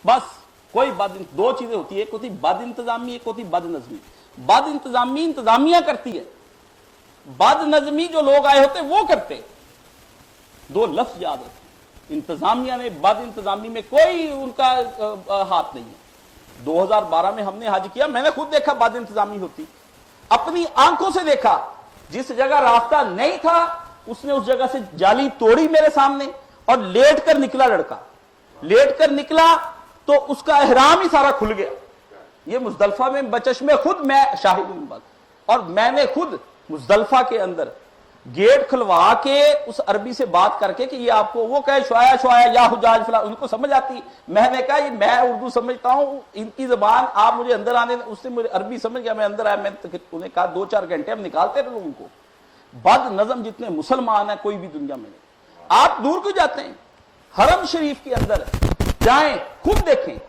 बस कोई दो चीजें होती है, एक होती बद इंतजामी, एक होती बद नजमी। बद इंतजामी इंतजामिया करती है, बद नजमी जो लोग आए होते वो करते। दो लफ्ज याद रखें, इंतजामिया ने बद इंतजामी में कोई उनका हाथ नहीं है। 2012 में हमने हज किया, मैंने खुद देखा बद इंतजामी होती, अपनी आंखों से देखा। जिस जगह रास्ता नहीं था उसने उस जगह से जाली तोड़ी मेरे सामने और लेट कर निकला लड़का, लेट कर निकला तो उसका एहराम ही सारा खुल गया। ये मुजदलफा में बचश में खुद मैं शाहिद हूं, और मैंने खुद मुजदलफा के अंदर गेट खुलवा के उस अरबी से बात करके कि ये आपको, वो कहे शुआया शुआया या हुजाज फला, उनको समझ आती। मैंने कहा ये मैं उर्दू समझता हूं, इनकी जबान आप मुझे अंदर आने, उससे मुझे अरबी समझ गया, मैं अंदर आया। मैं उन्हें कहा 2-4 घंटे हम निकालते रहे लोगों को। बद नजम जितने मुसलमान है कोई भी दुनिया में नहीं। आप दूर क्यों जाते हैं, हरम शरीफ के अंदर जाएं, खुद देखें,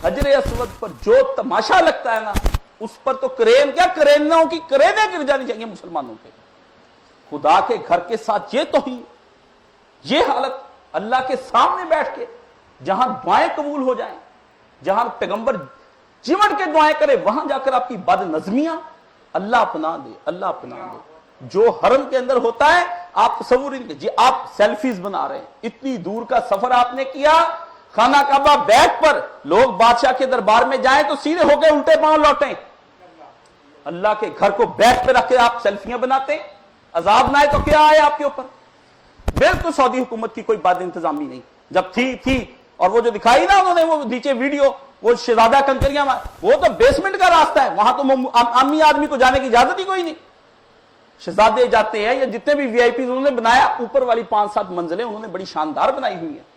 हजरे अस्वद पर जो तमाशा लगता है ना, उस पर तो क्रेन क्या, क्रेनों की क्रेनें गिर जानी चाहिए मुसलमानों पे। खुदा के घर के साथ ये तौहीन, ये हालत, अल्लाह के सामने बैठ के जहां दुआएं कबूल हो जाएं, जहां पैगंबर चिमट के दुआएं करे, वहां जाकर आपकी बद नजमियां, अल्लाह अपना दे, अल्लाह अपना दे। जो हरम के अंदर होता है, आप तसव्वुर नहीं कीजिए, आप सेल्फीज बना रहे हैं, इतनी दूर का सफर आपने किया, खाना काबा बैग पर, लोग बादशाह के दरबार में जाएं तो सीधे होकर उल्टे पांव लौटें। अल्लाह के घर को बैग पे रख के आप सेल्फियां बनाते हैं, अजाब ना आए तो क्या आए आपके ऊपर। बिल्कुल सऊदी हुकूमत की कोई बात इंतजामी नहीं, जब थी और वो जो दिखाई ना उन्होंने, वो नीचे वीडियो, वो शहजादा कंकरियां, वो तो बेसमेंट का रास्ता है, वहां तो आमी आदमी को जाने की इजाजत ही कोई नहीं। शहजादे जाते हैं, या जितने भी वीआईपी उन्होंने बनाया, ऊपर वाली 5-7 मंजिलें उन्होंने बड़ी शानदार बनाई हुई है।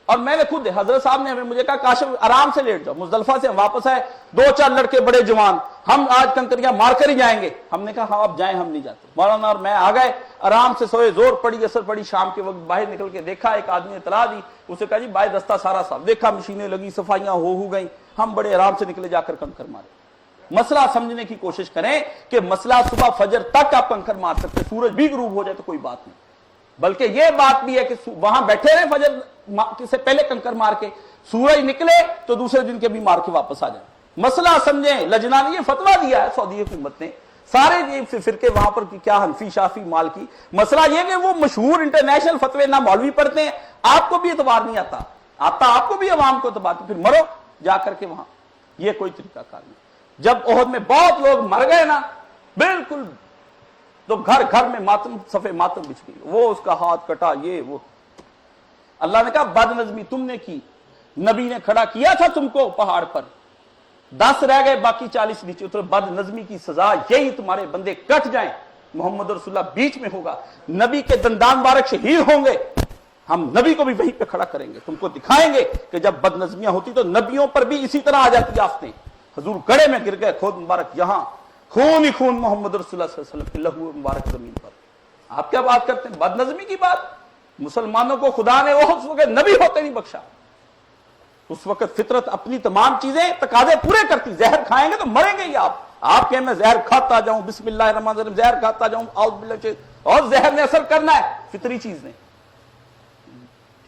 और मैंने खुद, हजरत साहब ने हमें मुझे कहा काशिफ आराम से लेट जाओ, मुजदलफा से हम वापस आए, 2-4 लड़के बड़े जवान, हम आज कंकरियां मारकर ही जाएंगे। हमने कहा हाँ आप जाएं, हम नहीं जाते। मौलाना और मैं आ गए, आराम से सोए, जोर पड़ी असर पड़ी, शाम के वक्त बाहर निकल के देखा, एक आदमी ने इतला दी, उसे कहा जी बाहर रास्ता सारा साफ, देखा मशीनें लगी, सफाइयां हो गई, हम बड़े आराम से निकले, जाकर कंकर मारे। मसला समझने की कोशिश करें कि मसला सुबह फजर तक आप कंकर मार सकते, सूरज भी गुरूब हो जाए तो कोई बात नहीं, बल्कि यह बात भी है कि वहां बैठे रहे फजर से पहले कंकर मार के, सूरज निकले तो दूसरे दिन के भी मार के वापस आ जाए। मसला समझें। लजना ने यह फतवा दिया है सऊदी हुकूमत ने, सारे फिरके वहां पर क्या हनफी शाफी माल की, मसला यह कि वो मशहूर इंटरनेशनल फतवे ना मौलवी पढ़ते हैं, आपको भी एतबार नहीं आता आपको भी अवाम को एतबार, फिर मरो जाकर के वहां। यह कोई तरीका कार नहीं। जब ओहद में बहुत लोग मर गए ना, बिल्कुल, तो घर घर में मातम, सफे मातम बिछ गई, वो उसका हाथ कटा, ये वो। अल्लाह ने कहा बदनजमी तुमने की, नबी ने खड़ा किया था तुमको पहाड़ पर, 10 रह गए, बाकी 40 नीचे उतरे। बदनजमी की सजा यही, तुम्हारे बंदे कट जाएं, मोहम्मद रसूलुल्लाह बीच में होगा, नबी के दंदान मुबारक शहीद होंगे, हम नबी को भी वहीं पे खड़ा करेंगे, तुमको दिखाएंगे कि जब बदनजमियां होती तो नबियों पर भी इसी तरह आ जाती आफतें। हजूर गड़े में गिर गए, खुद मुबारक यहां खून ही खून, मोहम्मद रसूलुल्लाह सल्लल्लाहु अलैहि वसल्लम के लहू मुबारक जमीन पर। आप क्या बात करते हैं बदनजमी की बात। मुसलमानों को खुदा ने वो उस वक्त नबी होते नहीं बख्शा, उस वक्त फितरत अपनी तमाम चीजें तकाजे पूरे करती। जहर खाएंगे तो मरेंगे ही आप कहें मैं जहर खाता जाऊं, बिस्मिल्लाहिर्रहमानिर्रहीम जहर खाता जाऊं, और जहर ने असर करना है, फितरी चीज ने,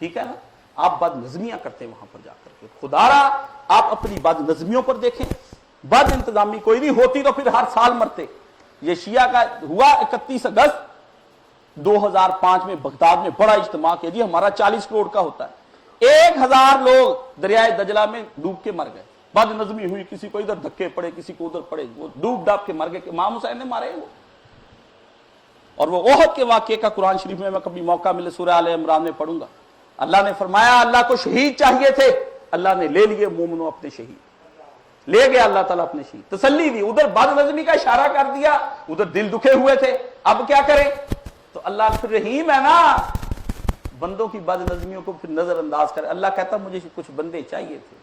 ठीक है ना। आप बदनजमियां करते हैं वहां पर जाकर के, खुदारा आप अपनी बदनजमियों पर देखें। बद इंतजामी कोई नहीं होती तो फिर हर साल मरते। ये शिया का हुआ 31 अगस्त 2005 में बगदाद में बड़ा इज्तिमा किया जी, हमारा 40 करोड़ का होता है, 1000 लोग दरियाए दजला में डूब के मर गए। बदनजमी हुई, किसी को इधर धक्के पड़े, किसी को उधर पड़े, वो डूब डाब के मर गए। इमाम हुसैन ने मारे वो। और वो ओहद के वाकये का कुरान शरीफ में मैं कभी मौका मिले सूरह आले इमरान में पढ़ूंगा। अल्लाह ने फरमाया अल्लाह को शहीद चाहिए थे, अल्लाह ने ले लिए मोमिनो अपने शहीद, ले गया अल्लाह ताला अपने शहीद, तसल्ली दी। उधर बदनजमी का इशारा कर दिया, उधर दिल दुखे हुए थे, अब क्या करें। तो अल्लाह फिर रहीम है ना, बंदों की बदनजमियों को फिर नजरअंदाज करे। अल्लाह कहता मुझे कुछ बंदे चाहिए थे,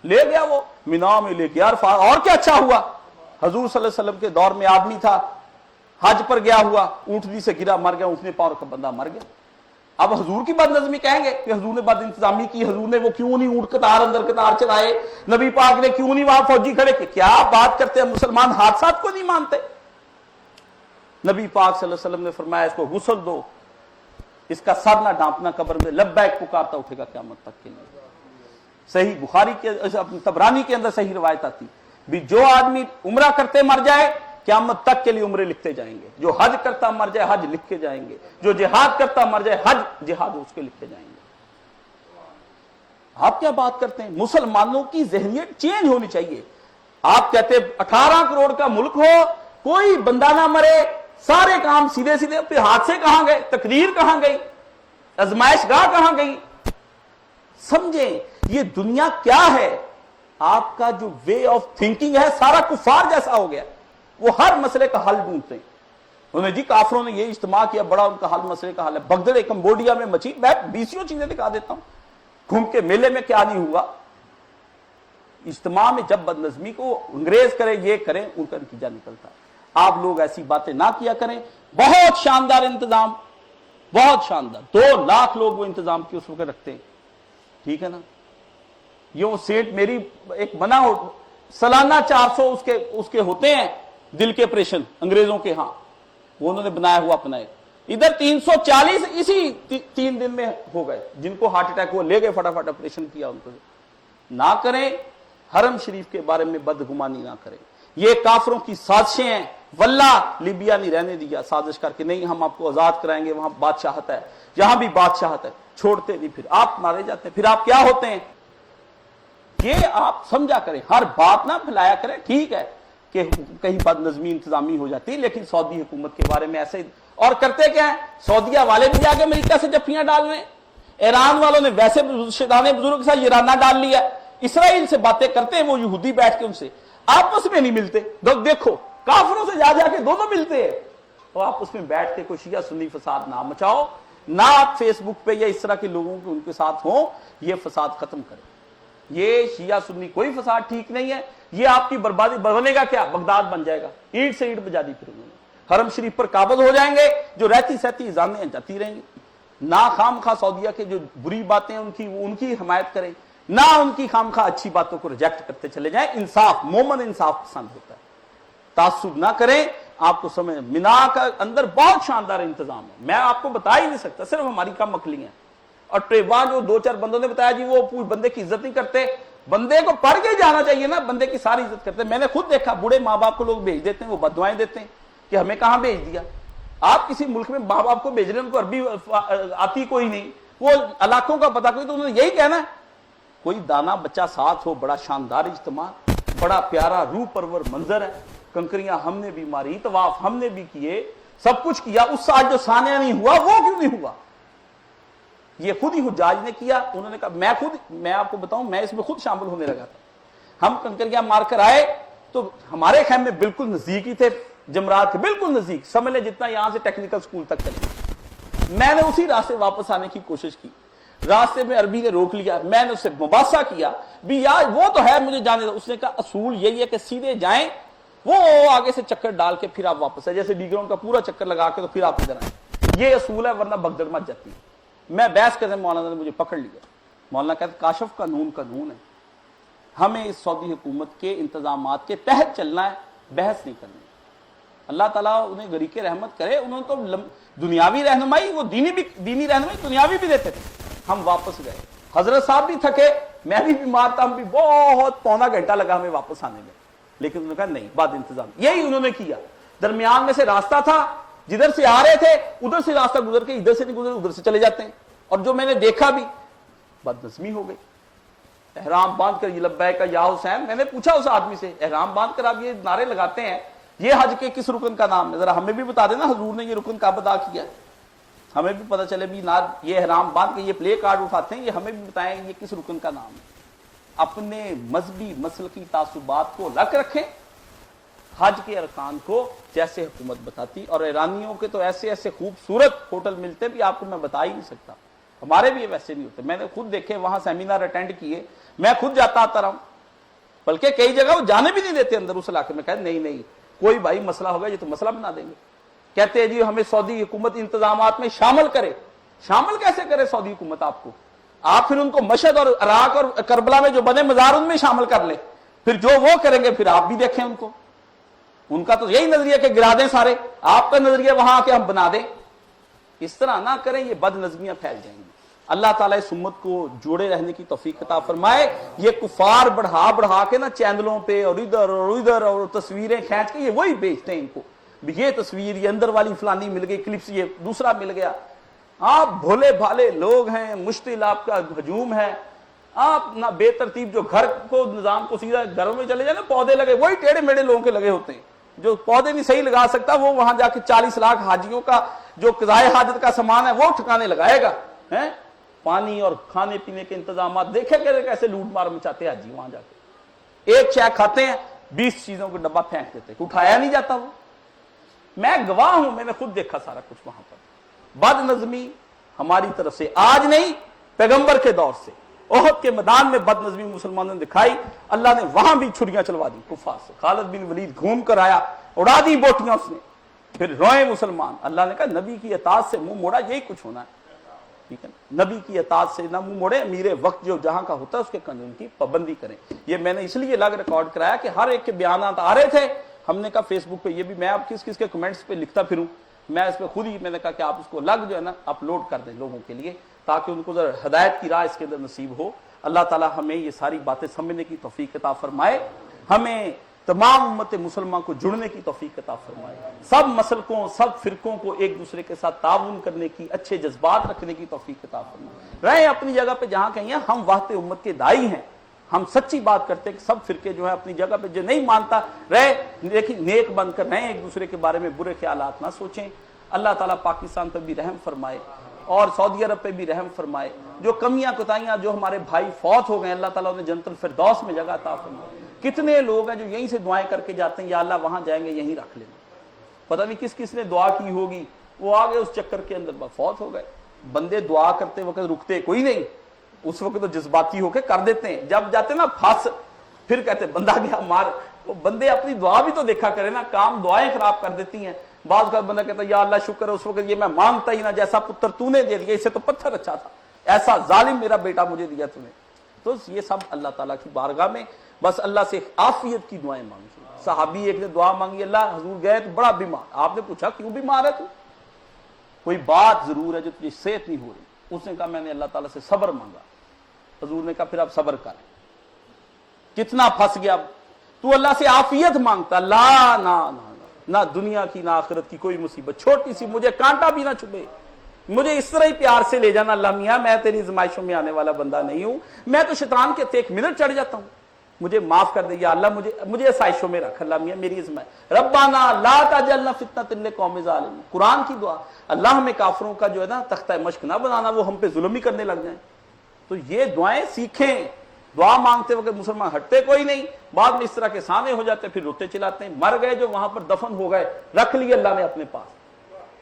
ले गया वो, मीना में ले गया। और क्या अच्छा हुआ, हजूर सल्लल्लाहु अलैहि वसल्लम के दौर में आदमी था, हज पर गया हुआ, ऊंटनी से गिरा मर गया, ऊंटने पांव का बंदा मर गया। अब हजूर की बदनजमी कहेंगे कि हजूर ने बद इंतजामी की, हजूर ने वो क्यों नहीं ऊंट कतार अंदर कतार चलाए, नबी पाक ने क्यों नहीं वहां फौजी खड़े किए। क्या बात करते हैं, मुसलमान हादसात को नहीं मानते। नबी पाक सल्लल्लाहु अलैहि वसल्लम ने फरमाया इसको गुस्ल दो, इसका सर ना ढांपना कब्र में, लब्बैक पुकारता उठेगा क़यामत तक के लिए। सही बुखारी के तबरानी के अंदर सही रिवायत आती भी जो आदमी उम्रा करते मर जाए क़यामत तक के लिए उम्रे लिखते जाएंगे, जो हज करता मर जाए हज लिख के जाएंगे, जो जिहाद करता मर जाए हज जिहाद उसके लिखे जाएंगे। आप क्या बात करते हैं? मुसलमानों की ज़हनियत चेंज होनी चाहिए। आप कहते 18 करोड़ का मुल्क हो, कोई बंदा ना मरे, सारे काम सीधे सीधे, फिर हादसे कहां गए, तकदीर कहां गई, आजमाइशगाह कहां गई? समझे ये दुनिया क्या है। आपका जो वे ऑफ थिंकिंग है सारा कुफार जैसा हो गया। वो हर मसले का हल ढूंढते हैं। उन्होंने जी काफरों ने ये इज्तिमा किया, बड़ा उनका हल मसले का हल है। बगदाद कंबोडिया में मची, मैं 20 चीजें दिखा देता हूं, घूम के मेले में क्या नहीं हुआ। इज्तिमा में जब बदनजमी को अंग्रेज करें, ये करें, उनका नतीजा निकलता है। आप लोग ऐसी बातें ना किया करें। बहुत शानदार इंतजाम, बहुत शानदार, 2 लाख लोग वो इंतजाम की उस वक्त रखते हैं, ठीक है ना। यो सेठ मेरी एक बना हो, सालाना 400 उसके होते हैं दिल के ऑपरेशन अंग्रेजों के, हां वो उन्होंने बनाया हुआ अपना है। इधर 340 इसी 3 दिन में हो गए। जिनको हार्ट अटैक वो ले गए, फटाफट ऑपरेशन किया उनको। ना करें, हरम शरीफ के बारे में बदगुमानी ना करें। ये काफरों की साजिशें हैं। वल्ला लीबिया नहीं रहने दिया साजिश करके, नहीं हम आपको आजाद कराएंगे, वहां बादशाहत है, यहां भी बादशाहत है, छोड़ते नहीं, फिर आप मारे जाते हैं, फिर आप क्या होते हैं। ये आप समझा करें, हर बात ना फैलाया करें। ठीक है कि कहीं बदनजमी इंतजामी हो जाती है, लेकिन सऊदी हुकूमत के बारे में ऐसे ही और करते क्या है। सऊदीया वाले भी जाके अमेरिका से जफ्फियां डाल रहे हैं। ईरान वालों ने वैसे रिश्तेदार बुजुर्ग के साथ ईराना डाल लिया। इसराइल से बातें करते हैं वो यहूदी बैठ के, उनसे आपस में नहीं मिलते। देखो काफरों से जा जाके दोनों मिलते हैं, तो आपस में बैठ के कोई शिया सुन्नी फसाद ना मचाओ, ना आप फेसबुक पे या इस तरह के लोगों के उनके साथ हो, ये फसाद खत्म करें। ये शिया सुन्नी कोई फसाद ठीक नहीं है। ये आपकी बर्बादी बनेगा क्या, बगदाद बन जाएगा। ईंट से ईंट बजा दी फिर उन्होंने, हरम शरीफ पर काबज हो जाएंगे, जो रहती सहती जानें जाती रहेंगी। ना खाम खा सऊदीया के जो बुरी बातें उनकी हिमायत करें, ना उनकी खाम खा अच्छी बातों को रिजेक्ट करते चले जाएं। इंसाफ, मोमन इंसाफ पसंद होता है, तासुब ना करें। आपको समझ, मिना का अंदर बहुत शानदार इंतजाम है, मैं आपको बता ही नहीं सकता, सिर्फ हमारी कम अकली है। और ट्रेवा जो 2-4 बंदों ने बताया जी वो पूरे बंदे की इज्जत नहीं करते, बंदे को पढ़ के जाना चाहिए ना, बंदे की सारी इज्जत करते। मैंने खुद देखा, बूढ़े माँ बाप को लोग भेज देते हैं, वो बददुआएं देते हैं कि हमें कहां भेज दिया। आप किसी मुल्क में माँ बाप को भेज रहे हैं, उनको अरबी आती कोई नहीं, वो इलाकों का पता कोई, तो उन्होंने यही कहना है कोई दाना बच्चा साथ हो। बड़ा शानदार इज्तिमा, बड़ा प्यारा रूह परवर मंजर है। कंकरियां हमने भी मारी, तवाफ हमने भी किए, सब कुछ किया। उस साल जो सानिया नहीं हुआ वो क्यों नहीं हुआ, ये खुद ही हुज्जाज ने किया। उन्होंने कहा मैं आपको बताऊं, मैं इसमें खुद शामिल होने लगा था। हम कंकरियां मारकर आए तो हमारे खैम में बिल्कुल नजदीक ही थे, जमरात के बिल्कुल नजदीक, समझ ले जितना यहां से टेक्निकल स्कूल तक चले। मैंने उसी रास्ते वापस आने की कोशिश की, रास्ते में अरबी ने रोक लिया। मैंने उससे मुबासा किया भी यार वो तो है, मुझे जाने दो। उसने कहा असूल यही है कि सीधे जाएं, वो आगे से चक्कर डाल के फिर आप वापस आए, जैसे डीग्राउंड का पूरा चक्कर लगा के तो फिर आप इधर आए। ये असूल है, वरना भगदड़ मच जाती है। मैं बहस करने मौलाना ने मुझे पकड़ लिया। मौलाना कहते काशफ कानून है, हमें इस सऊदी हुकूमत के इंतजामात के तहत चलना है, बहस नहीं करनी। अल्लाह ताला उन्हें गरीके रहमत करे, उन्होंने तो दुनियावी रहनुमाई, वो दीनी रहनुमाई दुनियावी भी देते थे। हम वापस गए, हजरत साहब भी थके, मैं भी बीमार था, हम भी बहुत पौना घंटा लगा हमें वापस आने में, लेकिन उन्होंने कहा नहीं, बाद इंतजाम। यही उन्होंने किया। दरमियान में से रास्ता था, जिधर से आ रहे थे उधर से रास्ता गुजर के, इधर से नहीं गुजर उधर से चले जाते हैं। और जो मैंने देखा भी, बदनज़मी हो गई। एहराम बांध कर, ये लब्बैक या हुसैन, मैंने पूछा उस आदमी से, एहराम बांध कर आप ये नारे लगाते हैं, ये हज के किस रुकन का नाम है, जरा हमें भी बता देना, हुजूर ने ये रुकन कब अदा किया, हमें भी पता चले भी। ना ये एहराम बांध के ये प्ले कार्ड उठाते हैं, ये हमें भी बताएं ये किस रुकन का नाम है। अपने मजहबी मसलकी तासुबात को अलग रखें, हज के अरकान को जैसे हुकूमत बताती। और ईरानियों के तो ऐसे ऐसे खूबसूरत होटल मिलते भी, आपको मैं बता ही नहीं सकता। हमारे भी वैसे नहीं होते, मैंने खुद देखे, वहां सेमिनार अटेंड किए, मैं खुद जाता आता रहा हूं, बल्कि कई जगह वो जाने भी नहीं देते अंदर उस इलाके में। कहते नहीं कोई भाई मसला होगा, ये तो मसला बना देंगे। कहते हैं जी हमें सऊदी हुकूमत इंतजामात में शामिल करे। शामिल कैसे करे सऊदी हुकूमत आपको? आप फिर उनको मशहद और इराक और करबला में जो बने मजार उनमें शामिल कर ले, फिर जो वो करेंगे फिर आप भी देखें उनको। उनका तो यही नजरिया कि गिरा दें सारे, आपका नजरिया वहां आके हम बना दें। इस तरह ना करें, ये बदनज़मियां फैल जाएंगी। अल्लाह ताला इस उम्मत को जोड़े रहने की तौफीक अता फरमाए। ये कुफार बढ़ा बढ़ा के ना चैनलों पे और इधर और तस्वीरें खींच के ये वही बेचते हैं इनको, ये तस्वीर, ये अंदर वाली फलानी मिल गई क्लिप्स, ये दूसरा मिल गया। आप भोले भाले लोग हैं, मुश्किल आपका हजूम है, आप ना बेतरतीब जो घर को निजाम को सीधा घरों में चले जाए ना, पौधे लगे वही टेढ़े मेढ़े लोगों के लगे होते हैं। जो पौधे नहीं सही लगा सकता वो वहां जाके 40 लाख हाजियों का जो क़ज़ाए हाजत का सामान है वो ठिकाने लगाएगा। है पानी और खाने पीने के इंतजाम देखे कैसे लूट मार मचाते हाजी, वहां जाके एक चाय खाते हैं 20 चीजों को डब्बा फेंक देते, उठाया नहीं जाता वो। मैं गवाह हूं, मैंने खुद देखा सारा कुछ वहां पर। बदनज़मी हमारी तरफ से आज नहीं, पैगंबर के दौर से ओहद के मैदान में बदनज़मी मुसलमानों ने दिखाई, अल्लाह ने वहां भी छुरियां चलवा दी कुफार से। खालिद बिन वलीद घूम कर आया, उड़ा दी बोटियां उसने, फिर रोए मुसलमान। अल्लाह ने कहा नबी की इताअत से मुंह मोड़ा, यही कुछ होना है, ठीक है। नबी की इताअत से ना मुंह मोड़े, अमीर वक्त जो जहां का होता है उसके कानून की पाबंदी करें। ये मैंने इसलिए अलग रिकॉर्ड कराया कि हर एक के बयान आ रहे थे। हमने कहा फेसबुक पे ये भी मैं अब किस किस के कमेंट्स पे लिखता फिरूं, मैं इस पे खुद ही मैंने कहा कि आप उसको अलग जो है ना अपलोड कर दें लोगों के लिए, ताकि उनको जरा हिदायत की राह इसके अंदर नसीब हो। अल्लाह ताला हमें ये सारी बातें समझने की तौफीक अता फरमाए, हमें तमाम उम्मत मुसलमान को जुड़ने की तौफीक अता फरमाए, सब मसलकों सब फिरकों को एक दूसरे के साथ ताउन करने की, अच्छे जज्बात रखने की तौफीक अता फरमाए। रहे अपनी जगह पे जहां कहीं हम वाहते उम्मत के दाई हैं, हम सच्ची बात करते हैं कि सब फिरके जो है अपनी जगह पे, जो नहीं मानता रहे लेकिन नेक बनकर रहें, एक दूसरे के बारे में बुरे ख्यालात ना सोचें। अल्लाह ताला पाकिस्तान पर भी रहम फरमाए और सऊदी अरब पे भी रहम फरमाए। जो कमियां कोताहियां, जो हमारे भाई फौत हो गए, अल्लाह ताला उन्हें जन्नतुल फिरदौस में जगह अता फरमाए। कितने लोग हैं जो यहीं से दुआएं करके जाते हैं, या अल्लाह वहां जाएंगे यहीं रख लेंगे, पता नहीं किस किस ने दुआ की होगी, वो आ गए उस चक्कर के अंदर फौत हो गए। बंदे दुआ करते वक्त रुकते कोई नहीं, उस वक्त तो जज्बाती होकर कर देते हैं, जब जाते ना फंस फिर कहते बंदा गया मार। वो बंदे अपनी दुआ भी तो देखा करे ना, काम दुआएं खराब कर देती हैं। बाद का बंदा कहता या अल्लाह शुक्र है उस वक्त ये मैं मांगता ही ना, जैसा पुत्र तूने दे दिया, इसे तो पत्थर अच्छा था, ऐसा जालिम मेरा बेटा मुझे दिया तूने। तो ये सब अल्लाह ताला की बारगाह में बस अल्लाह से आफियत की दुआएं मांगी। सहाबी एक ने दुआ मांगी, अल्लाह हजूर गए तो बड़ा बीमार, आपने पूछा क्यों बीमार है तू, कोई बात जरूर है जो तुझे सेहत नहीं हो रही। उसने कहा मैंने अल्लाह ताला से सब्र मांगा। हजूर ने कहा फिर आप सब्र कर। कितना फंस गया तू, अल्लाह से आफियत मांगता, अल्लाह ना ना ना दुनिया की ना आखिरत की कोई मुसीबत, छोटी सी मुझे कांटा भी ना चुभे, मुझे इस तरह ही प्यार से ले जाना अल्लाह मियां, मैं तेरी आजमाइशों में आने वाला बंदा नहीं हूं, मैं तो शैतान के एक मिनट चढ़ जाता हूं, मुझे माफ कर दे या अल्लाह, मुझे आसाइशों में रख अल्लाह मियां, मेरी आजमाइश। रब्बाना ला तजअलना फितनतल लिलकौमिज़ ज़ालिमीन, कुरान की दुआ, अल्लाह हमें काफिरों का जो है ना तख्ता मश्क ना बनाना, वो हम पे जुल्म ही करने लग जाए। तो ये दुआएं सीखें। दुआ मांगते वक्त मुसलमान हटते कोई नहीं, बाद में इस तरह के साने हो जाते, फिर रोते चिल्लाते हैं। मर गए जो वहां पर दफन हो गए, रख लिए अल्लाह ने अपने पास।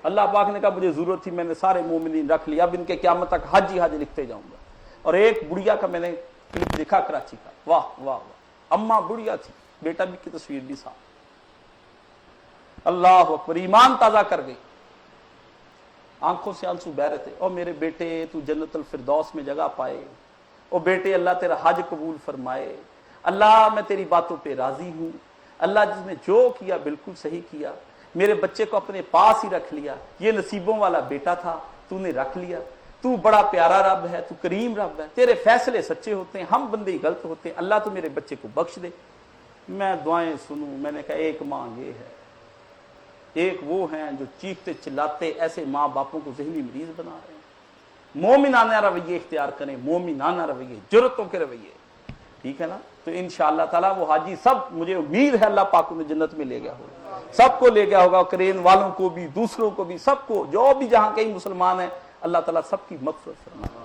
अल्लाह पाक ने कहा मुझे जरूरत थी, मैंने सारे मोमिनीन रख लिया, अब इनके क़यामत तक हज ही हज लिखते जाऊंगा। और एक बुढ़िया का मैंने क्लिप देखा कराची का, वाह वाह वाह, अम्मा बुढ़िया थी, बेटा भी की तस्वीर भी साफ, अल्लाह अकबर, ईमान ताजा कर गई, आंखों से आंसू बह रहे थे। और मेरे बेटे तू जन्नतुल फिरदौस में जगह पाए, ओ बेटे अल्लाह तेरा हज कबूल फरमाए, अल्लाह मैं तेरी बातों पे राजी हूं, अल्लाह जिसने जो किया बिल्कुल सही किया, मेरे बच्चे को अपने पास ही रख लिया, ये नसीबों वाला बेटा था तूने रख लिया, तू बड़ा प्यारा रब है, तू करीम रब है, तेरे फैसले सच्चे होते हैं, हम बंदे गलत होते हैं, अल्लाह तू मेरे बच्चे को बख्श दे। मैं दुआएं सुनूं, मैंने कहा एक मांग ये है, एक वो हैं जो चीखते चिल्लाते ऐसे माँ बापों को ज़हनी मरीज बना रहे हैं। मोमिनाना रवैये इख्तियार करें, मोमिनाना रवैये, जुर्रतों के रवैये, ठीक है ना। तो इंशाअल्लाह ताला वो हाजी सब, मुझे उम्मीद है अल्लाह पाक उन्हें जन्नत में ले गया होगा, सबको ले गया होगा, करेन वालों को भी, दूसरों को भी, सबको, जो भी जहां कहीं मुसलमान है, अल्लाह ताला सबकी मग़फ़िरत फरमाए।